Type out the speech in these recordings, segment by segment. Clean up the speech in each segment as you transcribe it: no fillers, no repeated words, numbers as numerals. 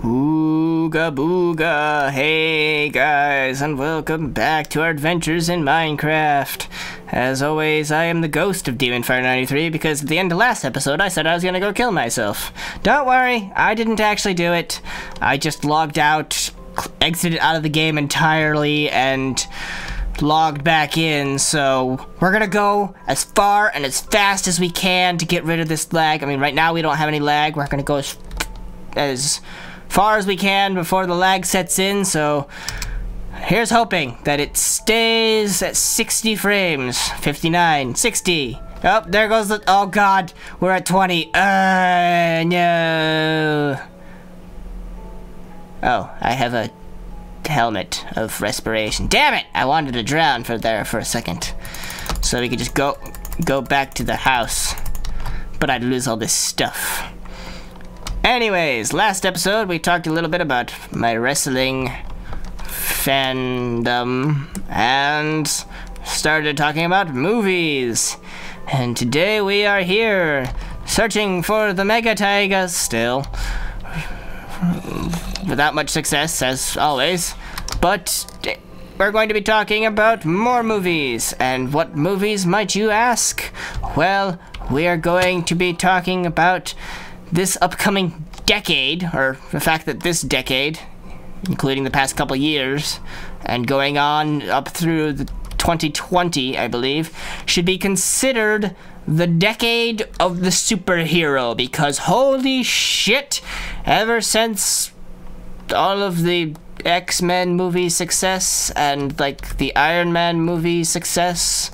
Ooga booga, hey guys, and welcome back to our adventures in Minecraft. As always, I am the ghost of DemonFire93 because at the end of last episode I said I was gonna go kill myself. Don't worry, I didn't actually do it. I just logged out, exited out of the game entirely, and logged back in, so we're gonna go as far and as fast as we can to get rid of this lag. I mean, right now we don't have any lag. We're gonna go as far as we can before the lag sets in, so here's hoping that it stays at 60 frames. 59, 60. Oh, there goes the, oh god, we're at 20. No. Oh, I have a helmet of respiration. Damn it! I wanted to drown for a second, so we could just go back to the house, but I'd lose all this stuff. Anyways, last episode we talked a little bit about my wrestling fandom and started talking about movies. And today we are here searching for the Mega Taiga still. Without much success, as always. But we're going to be talking about more movies. And what movies, might you ask? Well, we are going to be talking about this upcoming decade, or the fact that this decade, including the past couple years, and going on up through the 2020, I believe, should be considered the decade of the superhero, because holy shit, ever since all of the X-Men movie success, and like the Iron Man movie success,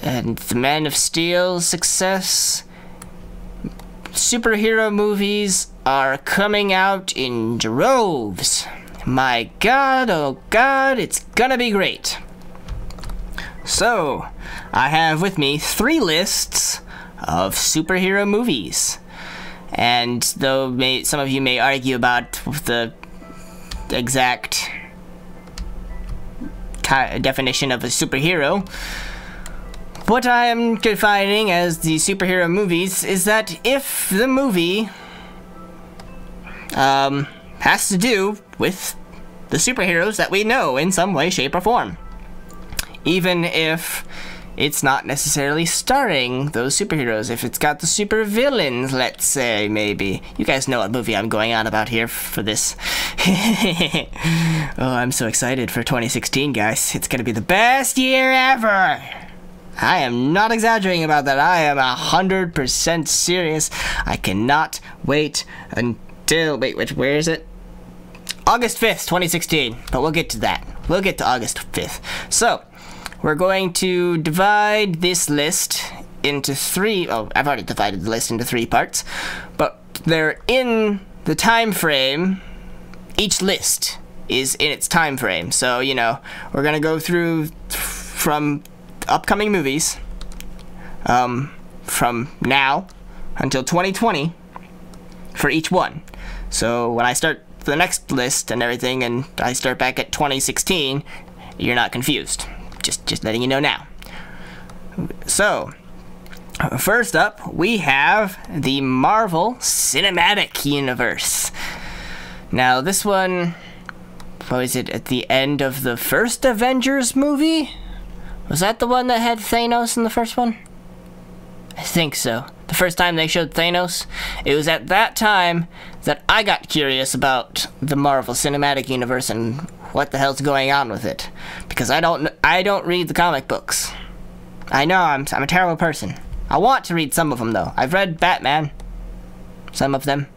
and the Man of Steel success, superhero movies are coming out in droves. My god, oh god, it's gonna be great. So, I have with me 3 lists of superhero movies. And though some of you may argue about the exact definition of a superhero, what I am defining as the superhero movies is that if the movie has to do with the superheroes that we know in some way, shape, or form, even if it's not necessarily starring those superheroes, if it's got the super villains, let's say, maybe. You guys know what movie I'm going on about here for this. Oh, I'm so excited for 2016, guys. It's gonna be the best year ever! I am not exaggerating about that. I am 100% serious. I cannot wait until, where is it? August 5th, 2016. But we'll get to that. We'll get to August 5th. So, we're going to divide this list into 3, oh, I've already divided the list into 3 parts, but they're in the time frame. Each list is in its time frame. So, you know, we're gonna go through from upcoming movies from now until 2020 for each one. So when I start the next list and everything and I start back at 2016, you're not confused. Just letting you know now. So first up we have the Marvel Cinematic Universe. Now this one, what was it, at the end of the first Avengers movie? Was that the one that had Thanos in the first one? I think so. The first time they showed Thanos, it was at that time that I got curious about the Marvel Cinematic Universe and what the hell's going on with it. Because I don't read the comic books. I know I'm a terrible person. I want to read some of them though. I've read Batman. Some of them.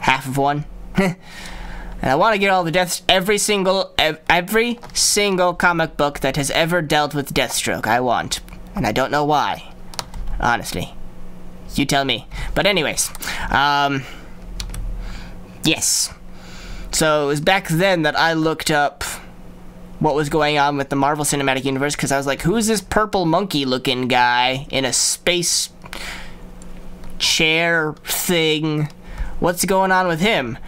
Half of one. And I want to get all the deaths, every single comic book that has ever dealt with Deathstroke, I want. And I don't know why. Honestly. You tell me. But anyways, yes. So it was back then that I looked up what was going on with the Marvel Cinematic Universe, because I was like, who's this purple monkey looking guy in a space chair thing? What's going on with him?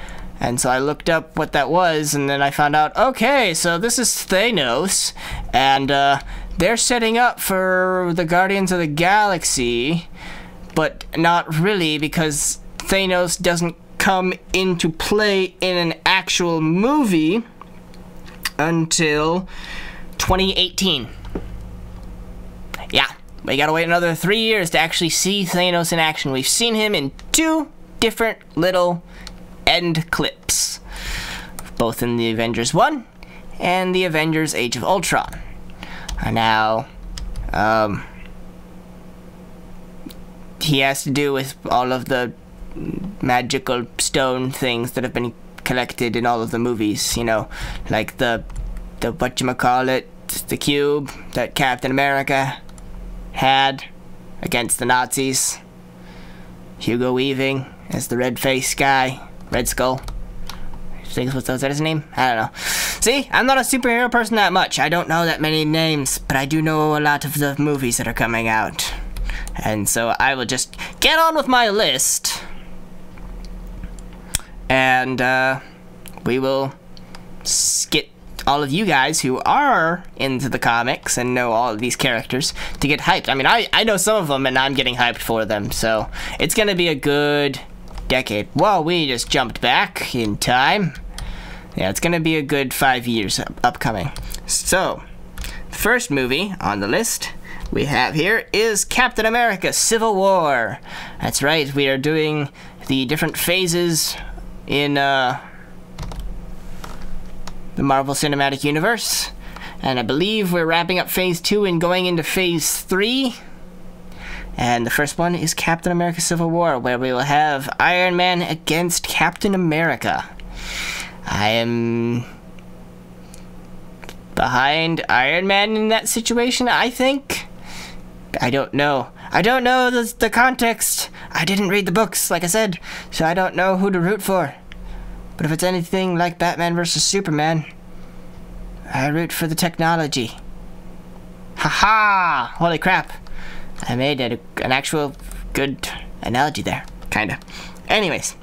And so I looked up what that was, and then I found out, okay, so this is Thanos, and they're setting up for the Guardians of the Galaxy, but not really, because Thanos doesn't come into play in an actual movie until 2018. Yeah, we gotta wait another 3 years to actually see Thanos in action. We've seen him in 2 different little end clips, both in the Avengers 1 and the Avengers Age of Ultron. Now, he has to do with all of the magical stone things that have been collected in all of the movies, you know, like the whatchamacallit, the cube that Captain America had against the Nazis. Hugo Weaving as the red-faced guy, Red Skull. I think was that his name? I don't know. See, I'm not a superhero person that much. I don't know that many names, but I do know a lot of the movies that are coming out. And so I will just get on with my list. And we will get all of you guys who are into the comics and know all of these characters to get hyped. I mean, I know some of them and I'm getting hyped for them. So it's going to be a good decade. Whoa, we just jumped back in time. Yeah, it's going to be a good 5 years upcoming. So, the first movie on the list we have here is Captain America Civil War. That's right, we are doing the different phases in the Marvel Cinematic Universe. And I believe we're wrapping up phase 2 and going into phase 3. And the first one is Captain America Civil War, where we will have Iron Man against Captain America. I am behind Iron Man in that situation, I think. I don't know. I don't know the context. I didn't read the books, like I said, so I don't know who to root for. But if it's anything like Batman vs. Superman, I root for the technology. Haha! Holy crap. I made an actual good analogy there. Kinda. Anyways,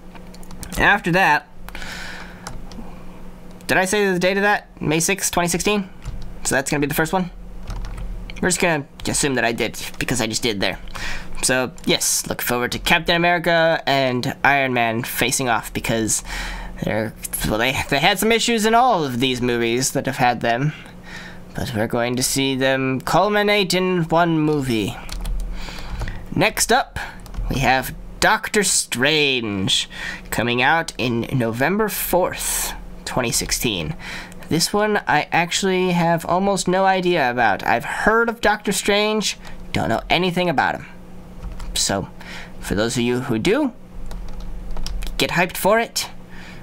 after that, did I say the date of that? May 6th, 2016? So that's gonna be the first one? We're just gonna assume that I did, because I just did there. So, yes, look forward to Captain America and Iron Man facing off, because they had some issues in all of these movies that have had them. But we're going to see them culminate in one movie. Next up, we have Doctor Strange, coming out in November 4th, 2016. This one I actually have almost no idea about. I've heard of Doctor Strange, don't know anything about him. So, for those of you who do, get hyped for it.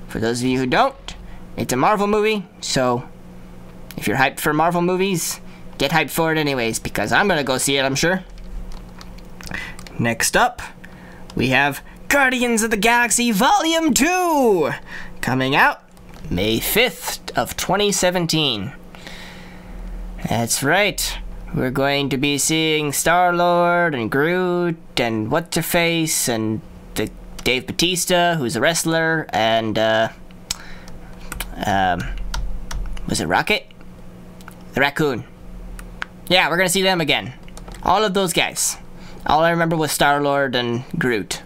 For those of you who don't, it's a Marvel movie, so if you're hyped for Marvel movies, get hyped for it anyways, because I'm gonna go see it, I'm sure. Next up, we have Guardians of the Galaxy Volume 2, coming out May 5th of 2017. That's right, we're going to be seeing Star-Lord and Groot and What's-Her-Face and the Dave Bautista, who's a wrestler, and was it Rocket? The raccoon. Yeah, we're gonna see them again. All of those guys. All I remember was Star-Lord and Groot,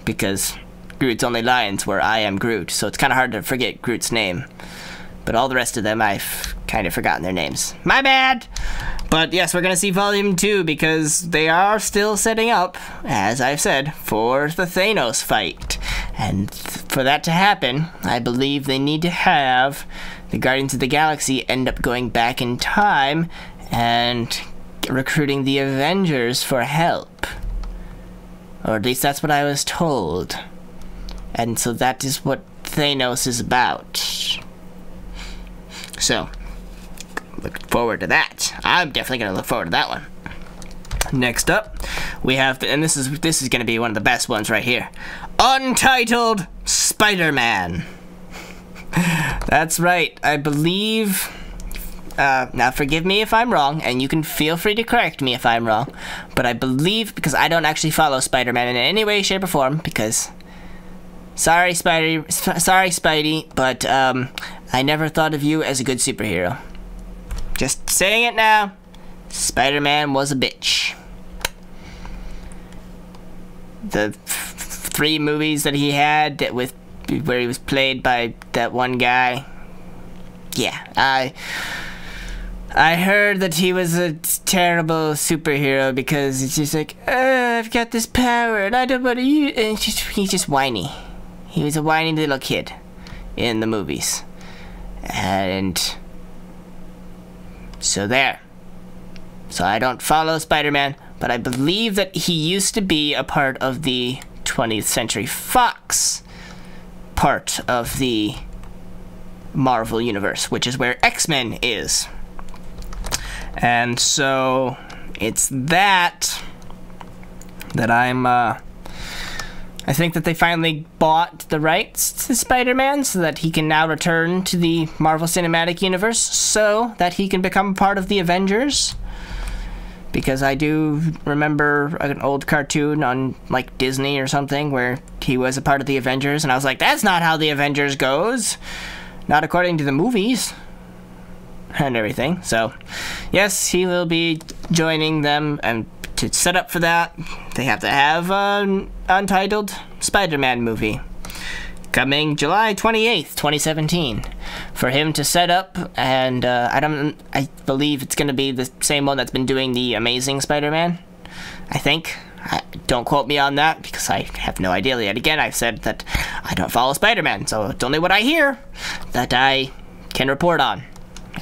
because Groot's only lines were "I am Groot," so it's kind of hard to forget Groot's name. But all the rest of them, I've kind of forgotten their names. My bad! But yes, we're gonna see Volume 2, because they are still setting up, as I've said, for the Thanos fight. And for that to happen, I believe they need to have the Guardians of the Galaxy end up going back in time and recruiting the Avengers for help. Or at least that's what I was told. And so that is what Thanos is about. So, look forward to that. I'm definitely gonna look forward to that one. Next up, we have, and this is gonna be one of the best ones right here. Untitled Spider-Man. That's right, I believe, now forgive me if I'm wrong, and you can feel free to correct me if I'm wrong, but I believe, because I don't actually follow Spider-Man in any way, shape, or form, because, sorry Spidey, but I never thought of you as a good superhero. Just saying it now, Spider-Man was a bitch. The 3 movies that he had where he was played by that one guy. Yeah, I heard that he was a terrible superhero because it's just like, I've got this power and I don't want to use it. And he's just whiny. He was a whiny little kid in the movies. And so there. So I don't follow Spider-Man, but I believe that he used to be a part of the 20th Century Fox part of the Marvel Universe, which is where X-Men is. And so it's that I think that they finally bought the rights to Spider-Man so that he can now return to the Marvel Cinematic Universe so that he can become part of the Avengers. Because I do remember an old cartoon on, like, Disney or something where he was a part of the Avengers, and I was like, that's not how the Avengers goes. Not according to the movies. And everything. So, yes, he will be joining them, and to set up for that, they have to have an Untitled Spider-Man movie coming July 28th, 2017 for him to set up, and I believe it's going to be the same one that's been doing the Amazing Spider-Man, I think. Don't quote me on that, because I have no idea. Yet again, I've said that I don't follow Spider-Man, so it's only what I hear that I can report on.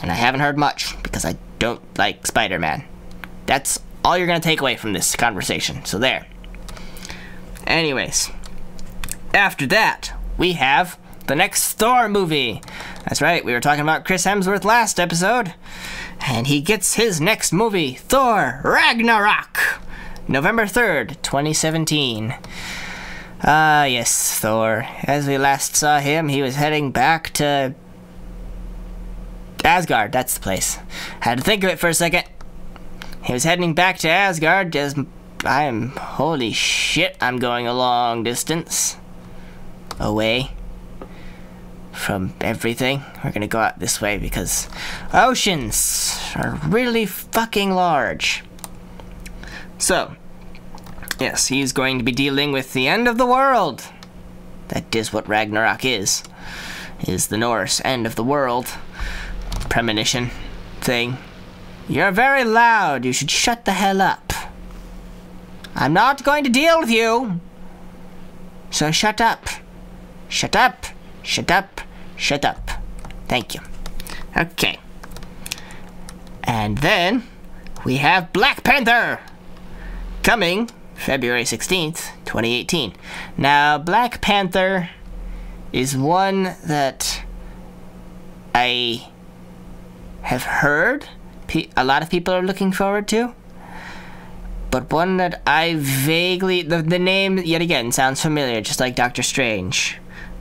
And I haven't heard much, because I don't like Spider-Man. That's all you're going to take away from this conversation, so there. Anyways, after that, we have the next Thor movie. That's right, we were talking about Chris Hemsworth last episode, and he gets his next movie, Thor Ragnarok, November 3rd, 2017. Yes, Thor. As we last saw him, he was heading back to Asgard, that's the place. Had to think of it for a second. He was heading back to Asgard as holy shit, I'm going a long distance away from everything. We're gonna go out this way because oceans are really fucking large. So, yes, he's going to be dealing with the end of the world. That is what Ragnarok is the Norse end of the world premonition thing. You're very loud. You should shut the hell up. I'm not going to deal with you. So shut up. Shut up. Shut up. Shut up. Thank you. Okay. And then we have Black Panther coming February 16th, 2018. Now, Black Panther is one that I have heard a lot of people are looking forward to, but one that I vaguely, the name yet again sounds familiar, just like Doctor Strange,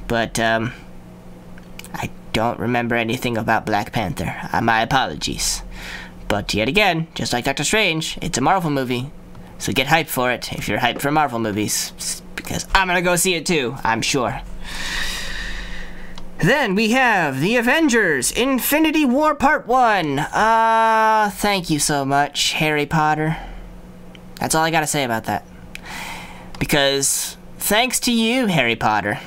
but I don't remember anything about Black Panther. My apologies. But yet again, just like Doctor Strange, it's a Marvel movie, so get hyped for it if you're hyped for Marvel movies, because I'm gonna go see it too, I'm sure. Then we have the Avengers Infinity War Part 1. Thank you so much, Harry Potter. That's all I gotta say about that. Because thanks to you, Harry Potter,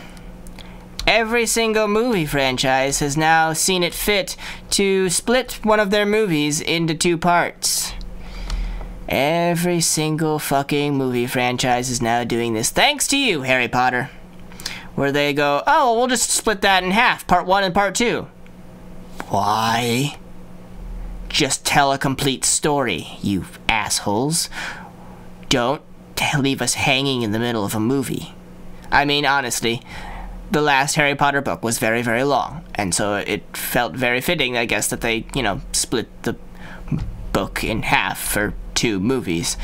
every single movie franchise has now seen it fit to split one of their movies into 2 parts. Every single fucking movie franchise is now doing this. Thanks to you, Harry Potter. Where they go, oh, we'll just split that in half, part 1 and part 2. Why? Just tell a complete story, you assholes. Don't leave us hanging in the middle of a movie. I mean, honestly, the last Harry Potter book was very, very long, and so it felt very fitting, I guess, that they, split the book in half for 2 movies.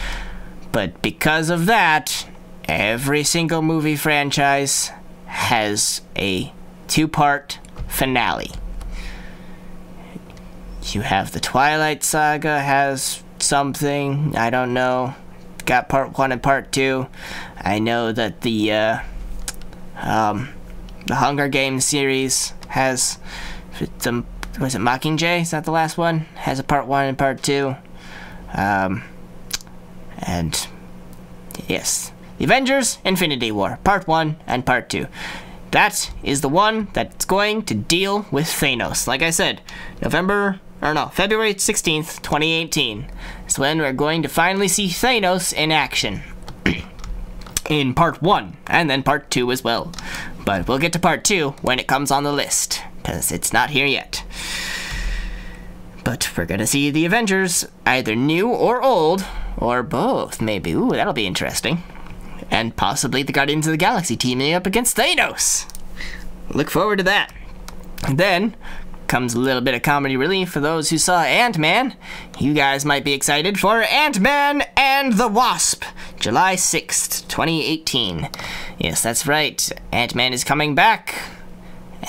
But because of that, every single movie franchise has a 2-part finale. You have the Twilight Saga has something, I don't know. Got part 1 and part 2. I know that the Hunger Games series has some, was it Mockingjay? Is that the last one? Has a part 1 and part 2. And yes, The Avengers Infinity War, Part 1 and Part 2. That is the one that's going to deal with Thanos. Like I said, February 16th, 2018 is when we're going to finally see Thanos in action. In Part 1, and then Part 2 as well. But we'll get to Part 2 when it comes on the list, because it's not here yet. But we're gonna see the Avengers, either new or old, or both, maybe. Ooh, that'll be interesting. And possibly the Guardians of the Galaxy teaming up against Thanos. Look forward to that. And then comes a little bit of comedy relief for those who saw Ant-Man. You guys might be excited for Ant-Man and the Wasp, July 6th, 2018. Yes, that's right. Ant-Man is coming back.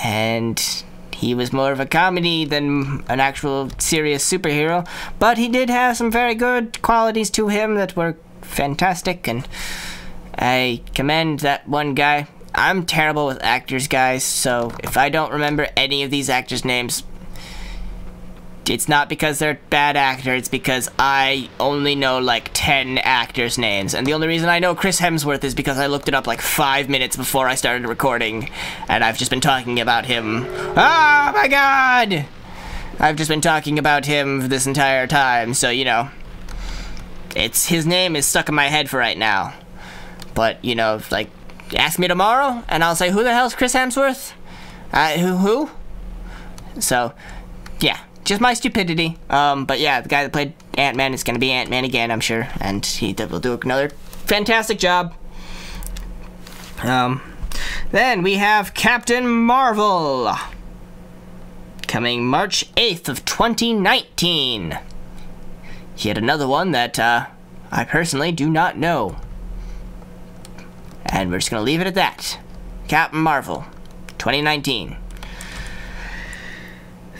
And he was more of a comedy than an actual serious superhero. But he did have some very good qualities to him that were fantastic. And I commend that one guy. I'm terrible with actors, guys, so if I don't remember any of these actors' names, it's not because they're bad actors, it's because I only know like 10 actors' names. And the only reason I know Chris Hemsworth is because I looked it up like 5 minutes before I started recording, and I've just been talking about him. Oh my god! I've just been talking about him this entire time, so you know, his name is stuck in my head for right now. But, you know, like, ask me tomorrow, and I'll say, who the hell's Chris Hemsworth? Who? So, yeah, just my stupidity. But yeah, the guy that played Ant-Man is gonna be Ant-Man again, I'm sure, and he will do another fantastic job. Then we have Captain Marvel, coming March 8th of 2019. Yet another one that, I personally do not know. And we're just gonna leave it at that. Captain Marvel, 2019.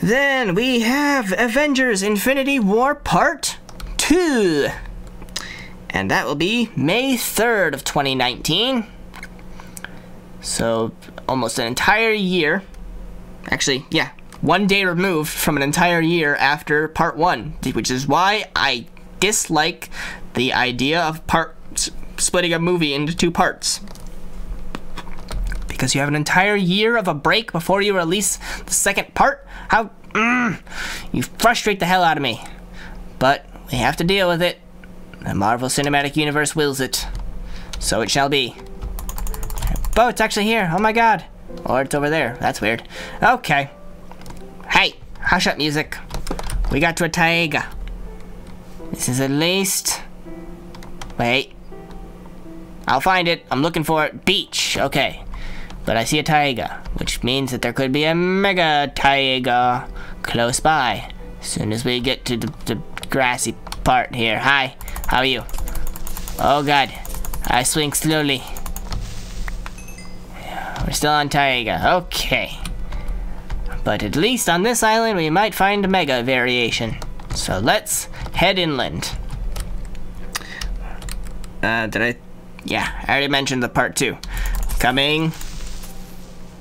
Then we have Avengers Infinity War Part 2. And that will be May 3rd of 2019. So, almost an entire year. Actually, yeah, 1 day removed from an entire year after Part 1. Which is why I dislike the idea of splitting a movie into 2 parts. Because you have an entire year of a break before you release the second part? How? You frustrate the hell out of me. But we have to deal with it. The Marvel Cinematic Universe wills it. So it shall be. Oh, it's actually here. Oh my god. Or it's over there. That's weird. Okay. Hey, hush up, music. We got to a Taiga. This is at least... Wait. I'll find it. I'm looking for it. Beach. Okay. But I see a Taiga, which means that there could be a Mega Taiga close by. As soon as we get to the grassy part here. Hi. How are you? Oh god. I swing slowly. We're still on Taiga. Okay. But at least on this island we might find a Mega variation. So let's head inland. Yeah, I already mentioned the Part 2. Coming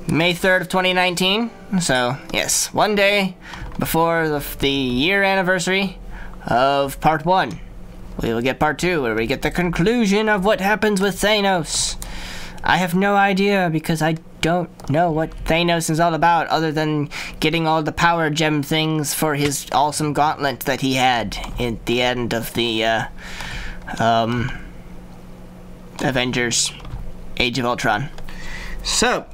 May 3rd of 2019. So, yes, 1 day before the year anniversary of Part 1. We will get Part 2, where we get the conclusion of what happens with Thanos. I have no idea, because I don't know what Thanos is all about, other than getting all the power gem things for his awesome gauntlet that he had at the end of the, Avengers Age of Ultron. So,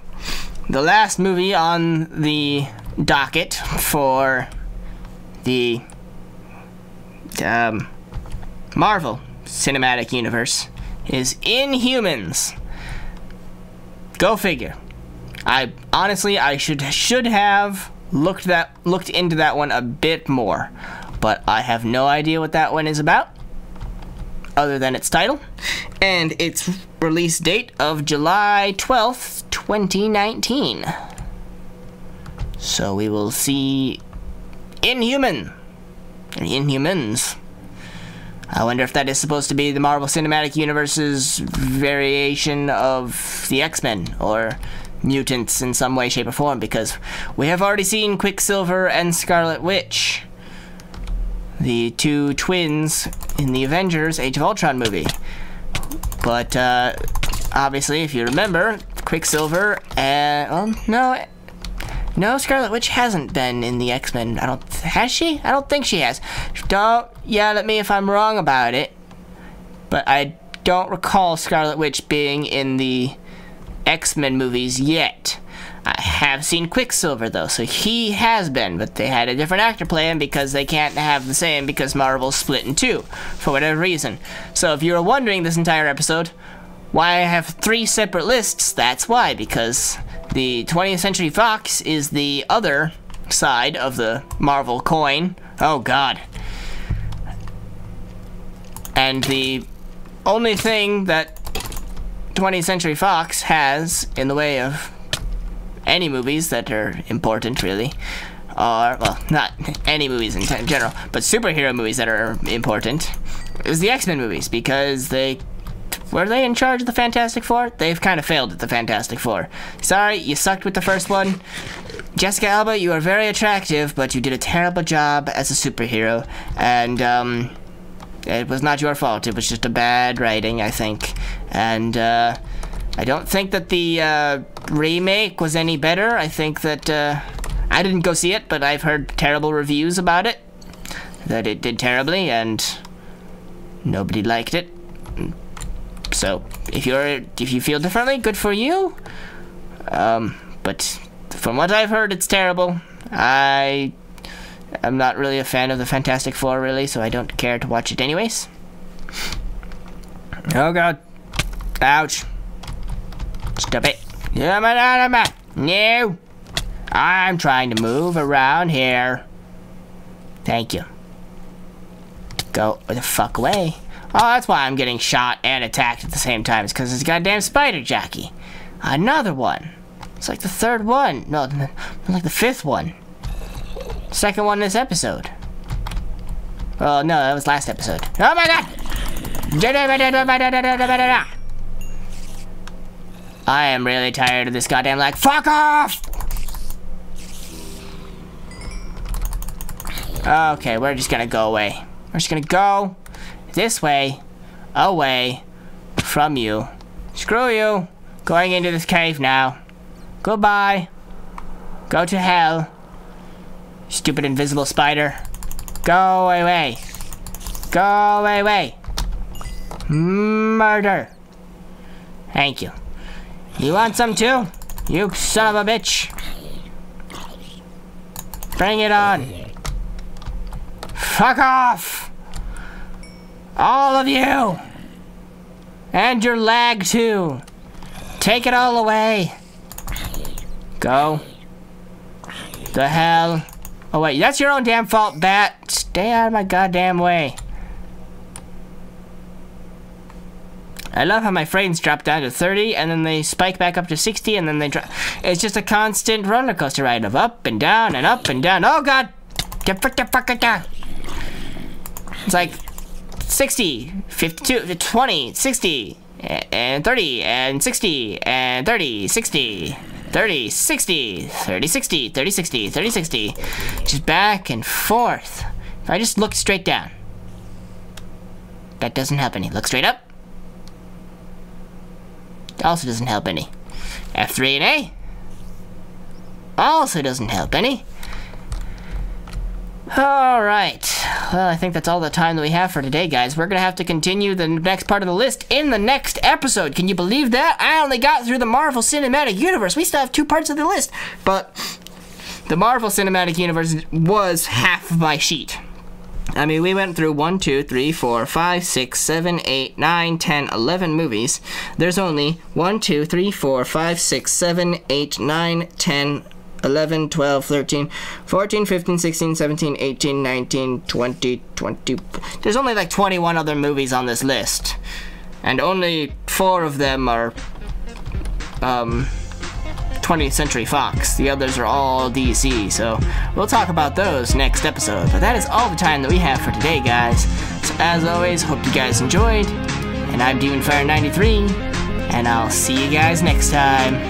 the last movie on the docket for the Marvel Cinematic Universe is Inhumans. Go figure. I honestly should have looked into that one a bit more, but I have no idea what that one is about, other than its title, and its release date of July 12th, 2019. So we will see Inhumans. I wonder if that is supposed to be the Marvel Cinematic Universe's variation of the X-Men, or mutants in some way, shape, or form, because we have already seen Quicksilver and Scarlet Witch, the two twins in the Avengers Age of Ultron movie. But, obviously, if you remember, Quicksilver and... Well, no, Scarlet Witch hasn't been in the X-Men. Has she? I don't think she has. Don't yell at me if I'm wrong about it. But I don't recall Scarlet Witch being in the X-Men movies yet. I have seen Quicksilver, though, so he has been, but they had a different actor play him because they can't have the same because Marvel's split in two, for whatever reason. So if you were wondering this entire episode, why I have 3 separate lists, that's why, because the 20th Century Fox is the other side of the Marvel coin. Oh, God. And the only thing that 20th Century Fox has in the way of any movies that are important, really, are, well, not any movies in general, but superhero movies that are important, is the X-Men movies, because were they in charge of the Fantastic Four? They've kind of failed at the Fantastic Four. Sorry, you sucked with the first one. Jessica Alba, you are very attractive, but you did a terrible job as a superhero, and, it was not your fault. It was just a bad writing, I think. And, I don't think that the, remake was any better. I think that, I didn't go see it, but I've heard terrible reviews about it. That it did terribly, and nobody liked it. So, if you feel differently, good for you. But from what I've heard, it's terrible. I'm not really a fan of the Fantastic Four, really, so I don't care to watch it anyways. Oh, God. Ouch. Stop it. No. I'm trying to move around here. Thank you. Go the fuck away. Oh, that's why I'm getting shot and attacked at the same time. It's because it's a goddamn spider jockey. Another one. It's like the 3rd one. No, like the 5th one. 2nd one this episode. Oh, no, that was last episode. Oh, my God! I am really tired of this goddamn lag. Fuck off! Okay, we're just gonna go away. We're just gonna go this way, away from you. Screw you. Going into this cave now. Goodbye. Go to hell. Stupid invisible spider. Go away. Go away. Murder. Thank you. You want some too? You son of a bitch. Bring it on. Fuck off. All of you. And your lag too. Take it all away. Go. The hell. Oh wait, that's your own damn fault, bat. Stay out of my goddamn way. I love how my frames drop down to 30, and then they spike back up to 60, and then they drop. It's just a constant roller coaster ride of up and down and up and down. Oh God! Get the fuck down. It's like 60, 52, 20, 60, and 30, and 60, and 30, 60, 30, 60, 30, 60, 30, 60, 30, 60. Just back and forth. If I just look straight down. That doesn't help any. Look straight up. Also doesn't help any. F3 and A. Also doesn't help any. Alright. Well, I think that's all the time that we have for today, guys. We're gonna have to continue the next part of the list in the next episode. Can you believe that? I only got through the Marvel Cinematic Universe. We still have 2 parts of the list. But the Marvel Cinematic Universe was half of my sheet. I mean, we went through 1, 2, 3, 4, 5, 6, 7, 8, 9, 10, 11 movies. There's only 1, 2, 3, 4, 5, 6, 7, 8, 9, 10, 11, 12, 13, 14, 15, 16, 17, 18, 19, 20, 20... There's only like 21 other movies on this list. And only 4 of them are, 20th Century Fox. The others are all DC, so we'll talk about those next episode. But that is all the time that we have for today, guys. So as always, hope you guys enjoyed. And I'm DemonFire93, and I'll see you guys next time.